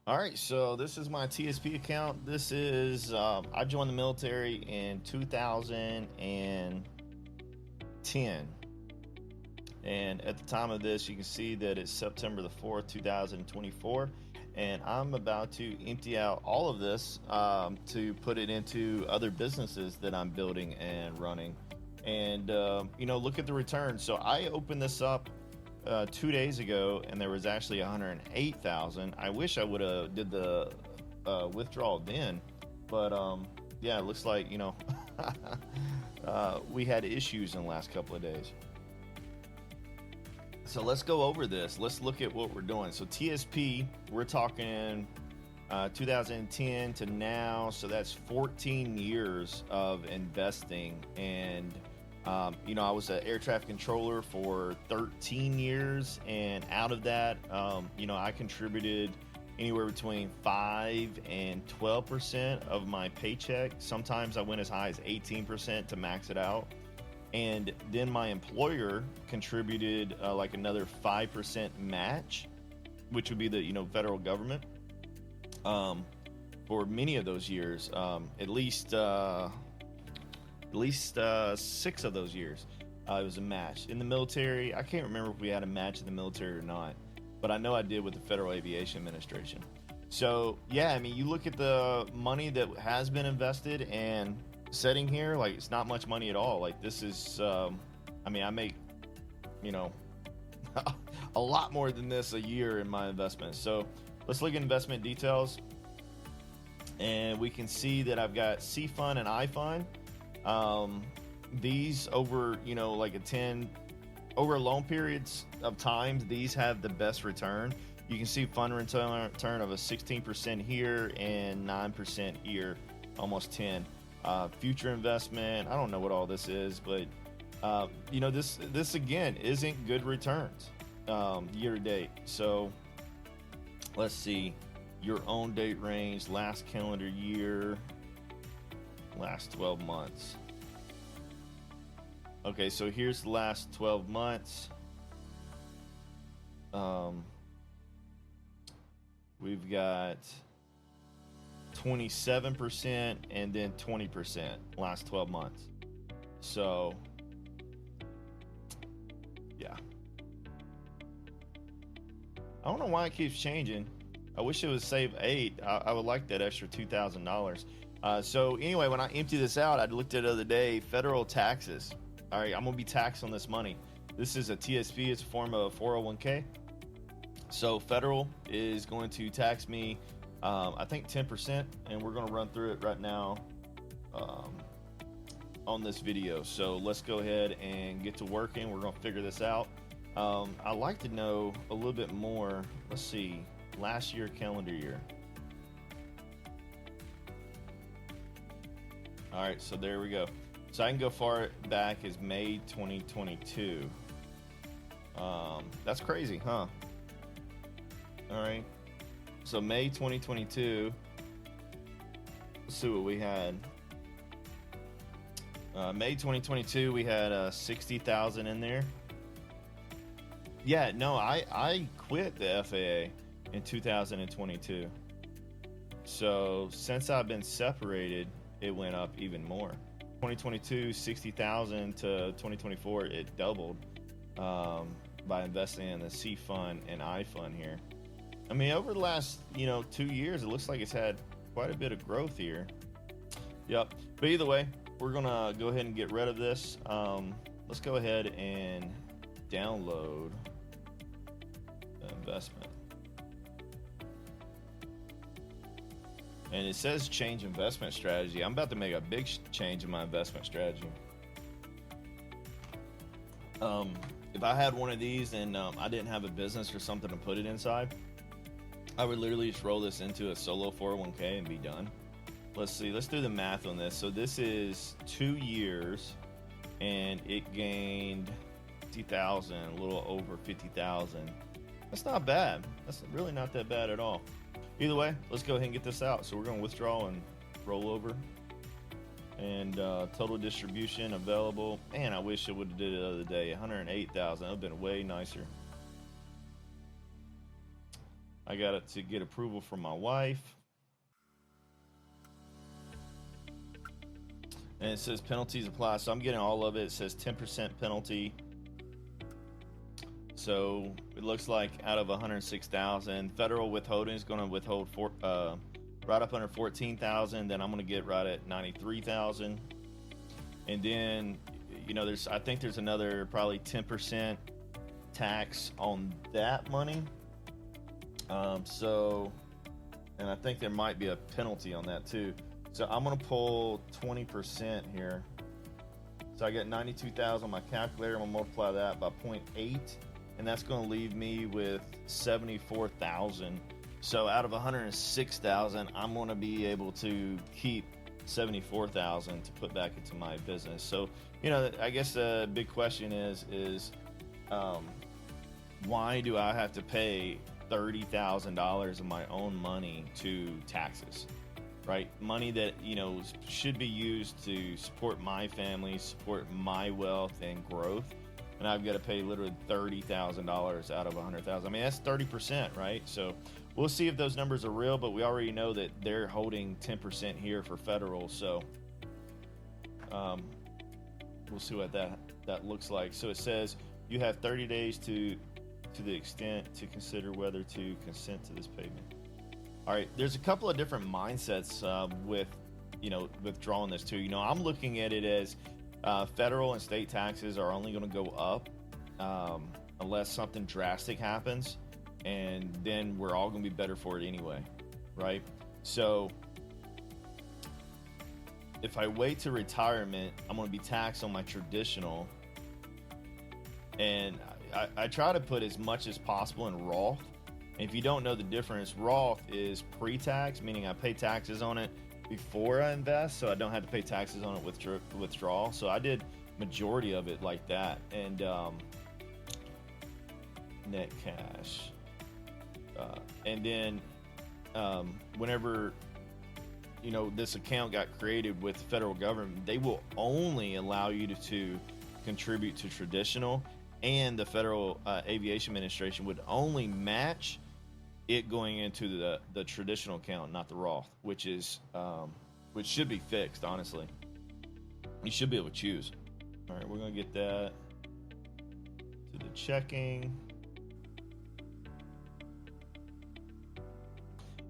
All right, so this is my TSP account. This is I joined the military in 2010, and at the time of this, you can see that it's September the 4th, 2024, and I'm about to empty out all of this to put it into other businesses that I'm building and running, and look at the returns. So I opened this up 2 days ago, and there was actually 108,000. I wish I would have did the withdrawal then, but yeah, it looks like we had issues in the last couple of days. So let's go over this. Let's look at what we're doing. So TSP, we're talking 2010 to now, so that's 14 years of investing. And I was an air traffic controller for 13 years, and out of that, I contributed anywhere between 5 and 12% of my paycheck. Sometimes I went as high as 18% to max it out. And then my employer contributed like another 5% match, which would be the federal government, for many of those years, at least 6 of those years. It was a match. In the military, I can't remember if we had a match in the military or not, but I know I did with the Federal Aviation Administration. So yeah, I mean, you look at the money that has been invested and setting here, like, it's not much money at all. Like, this is I make a lot more than this a year in my investments. So let's look at investment details, and we can see that I've got C fund and I fund. These over over long periods of time, these have the best return. You can see fund return of a 16% here and 9% here, almost 10. Future investment, I don't know what all this is, but this again isn't good returns year to date. So let's see, your own date range, last calendar year, last 12 months. Okay, so here's the last 12 months. We've got 27% and then 20% last 12 months. So yeah, I don't know why it keeps changing. I wish it would save 8. I would like that extra $2,000. So anyway, when I empty this out, I looked at it the other day, federal taxes. All right, I'm gonna be taxed on this money. This is a TSP, it's a form of 401k. So federal is going to tax me, I think 10%, and we're gonna run through it right now on this video. So let's go ahead and get to working. We're gonna figure this out. I'd like to know a little bit more. Let's see, last year, calendar year. All right, so there we go. So I can go far back as May 2022. That's crazy, huh? All right. So May 2022. Let's see what we had. May 2022, we had 60,000 in there. Yeah, no, I quit the FAA in 2022. So since I've been separated, it went up even more. 2022, 60,000 to 2024, it doubled by investing in the C fund and I fund here. I mean, over the last 2 years, it looks like it's had quite a bit of growth here. Yep. But either way, we're gonna go ahead and get rid of this. Let's go ahead and download the investment. And it says change investment strategy. I'm about to make a big change in my investment strategy. If I had one of these and I didn't have a business or something to put it inside, I would literally just roll this into a solo 401k and be done. Let's see, let's do the math on this. So this is 2 years, and it gained 50,000, a little over 50,000. That's not bad. That's really not that bad at all. Either way, let's go ahead and get this out. So we're going to withdraw and roll over. And total distribution available. Man, I wish I would have did it the other day. 108,000. That would have been way nicer. I got it to get approval from my wife. And it says penalties apply. So I'm getting all of it. It says 10% penalty. So it looks like out of 106,000, federal withholding is going to withhold right up under 14,000. Then I'm going to get right at 93,000. And then, you know, I think there's another probably 10% tax on that money. And I think there might be a penalty on that too. So I'm going to pull 20% here. So I get 92,000 on my calculator. I'm going to multiply that by 0.8. And that's going to leave me with 74,000. So out of 106,000, I'm going to be able to keep 74,000 to put back into my business. So, you know, I guess the big question is why do I have to pay $30,000 of my own money to taxes? Right? Money that, you know, should be used to support my family, support my wealth and growth. And I've got to pay literally $30,000 out of 100,000. I mean, that's 30%, right? So we'll see if those numbers are real, but we already know that they're holding 10% here for federal. So we'll see what that looks like. So it says you have 30 days to the extent to consider whether to consent to this payment. All right, there's a couple of different mindsets with, you know, withdrawing this too. You know, I'm looking at it as federal and state taxes are only going to go up unless something drastic happens, and then we're all going to be better for it anyway, right? So if I wait to retirement, I'm going to be taxed on my traditional, and I try to put as much as possible in Roth. And if you don't know the difference, Roth is pre-tax, meaning I pay taxes on it before I invest, so I don't have to pay taxes on it with withdrawal. So I did majority of it like that. And net cash, and then whenever, you know, this account got created with the federal government, they will only allow you to contribute to traditional, and the Federal Aviation Administration would only match it going into the traditional account, not the Roth, which should be fixed. Honestly, you should be able to choose. All right, we're gonna get that to the checking.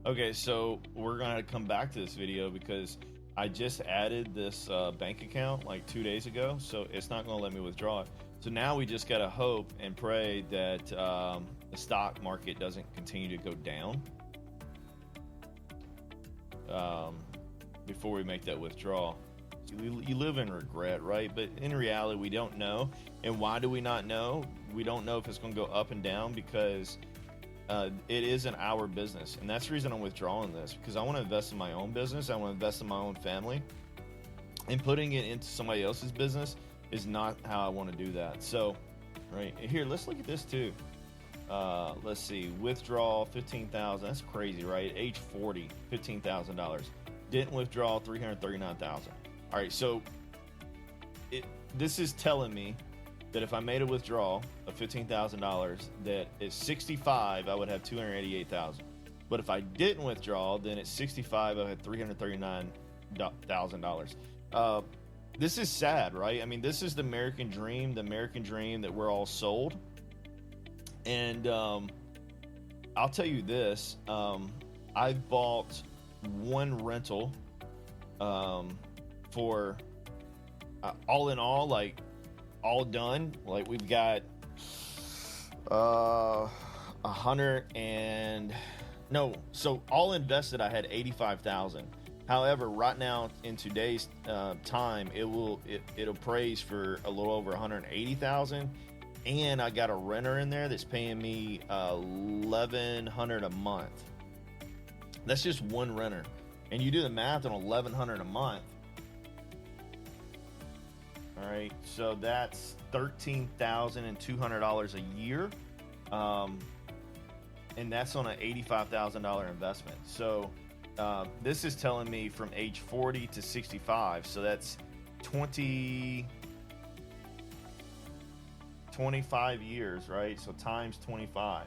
Okay, so we're gonna come back to this video because I just added this bank account like 2 days ago, so it's not gonna let me withdraw it. So now we just gotta hope and pray that the stock market doesn't continue to go down before we make that withdrawal. You live in regret, right? But in reality, we don't know. And why do we not know? We don't know if it's going to go up and down because it isn't our business. And that's the reason I'm withdrawing this, because I want to invest in my own business. I want to invest in my own family. And putting it into somebody else's business is not how I want to do that. So, right here, let's look at this too. Let's see, withdrawal 15,000. That's crazy, right? Age 40, $15,000. Didn't withdraw 339,000. All right, so this is telling me that if I made a withdrawal of $15,000, that at 65 I would have 288,000. But if I didn't withdraw, then at 65 I had $339,000. This is sad, right? I mean, this is the American dream that we're all sold. And I'll tell you this, I've bought one rental for all in all, like all done, like we've got 100 and no, so all invested I had 85,000. However, right now in today's time, it'll appraise for a little over 180,000. And I got a renter in there that's paying me $1,100 a month. That's just one renter. And you do the math on $1,100 a month. All right, so that's $13,200 a year. And that's on an $85,000 investment. So this is telling me from age 40 to 65. So that's 25 years, right? So times 25.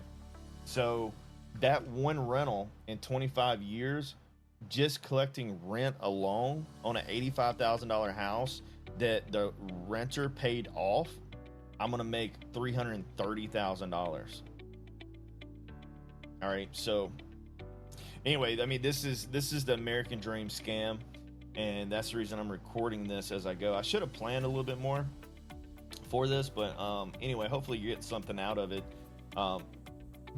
So that one rental in 25 years, just collecting rent alone on an $85,000 house that the renter paid off, I'm gonna make $330,000. All right, so anyway, I mean, this is the American dream scam, and that's the reason I'm recording this as I go. I should have planned a little bit more for this, but anyway, hopefully you get something out of it.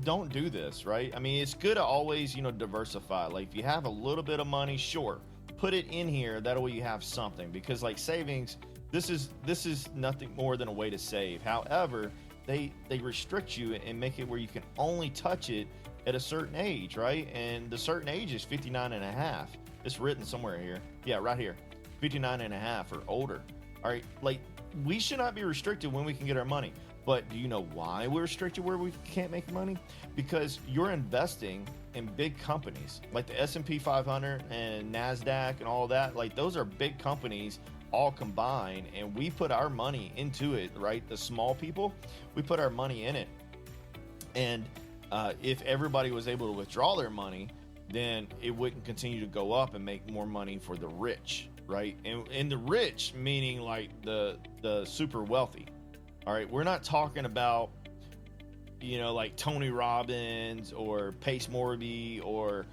Don't do this, right? I mean, it's good to always, diversify. Like if you have a little bit of money, sure, put it in here. That way you have something, because like savings, this is nothing more than a way to save. However, they restrict you and make it where you can only touch it at a certain age, right? And the certain age is 59 and a half. It's written somewhere here. Yeah, right here. 59 and a half or older. All right, like we should not be restricted when we can get our money. But do you know why we're restricted where we can't make money? Because you're investing in big companies like the S&P 500 and NASDAQ and all that. Like those are big companies all combined, and we put our money into it, right? The small people, we put our money in it. And if everybody was able to withdraw their money, then it wouldn't continue to go up and make more money for the rich, right? And the rich meaning like the super wealthy. All right, we're not talking about, like Tony Robbins or Pace Morby or,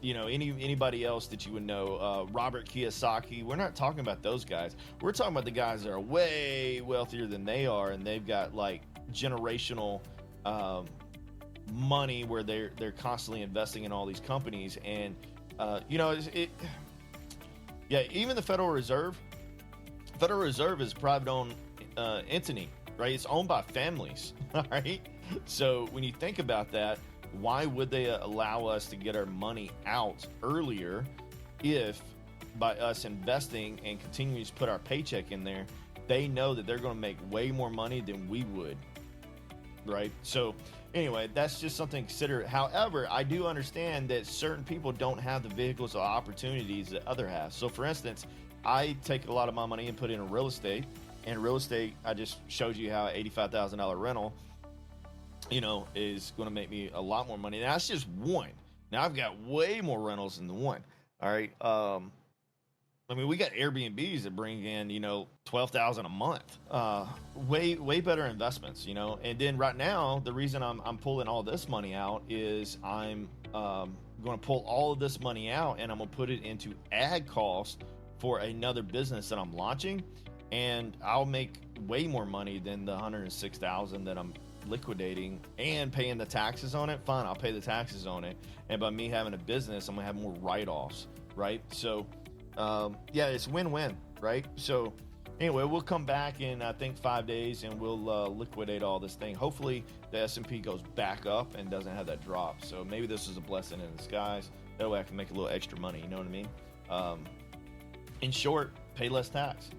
anybody else that you would know, Robert Kiyosaki. We're not talking about those guys. We're talking about the guys that are way wealthier than they are, and they've got like generational money where they're constantly investing in all these companies. And even the Federal Reserve is a private owned entity, right? It's owned by families. All right, so when you think about that, why would they allow us to get our money out earlier if by us investing and continuing to put our paycheck in there, they know that they're going to make way more money than we would, right? So anyway, that's just something to consider. However, I do understand that certain people don't have the vehicles or opportunities that others have. So for instance, I take a lot of my money and put it in real estate. And real estate, I just showed you how $85,000 rental, is going to make me a lot more money. Now, that's just one. Now, I've got way more rentals than the one. All right. We got Airbnbs that bring in, $12,000 a month. Way better investments, And then right now, the reason I'm pulling all this money out is I'm going to pull all of this money out and I'm going to put it into ad costs for another business that I'm launching, and I'll make way more money than the $106,000 that I'm liquidating and paying the taxes on it. Fine, I'll pay the taxes on it, and by me having a business, I'm gonna have more write-offs, right? So it's win-win, right? So anyway, we'll come back in I think 5 days and we'll liquidate all this thing. Hopefully the S&P goes back up and doesn't have that drop. So maybe this is a blessing in disguise. That way I can make a little extra money, you know what I mean? In short, pay less tax.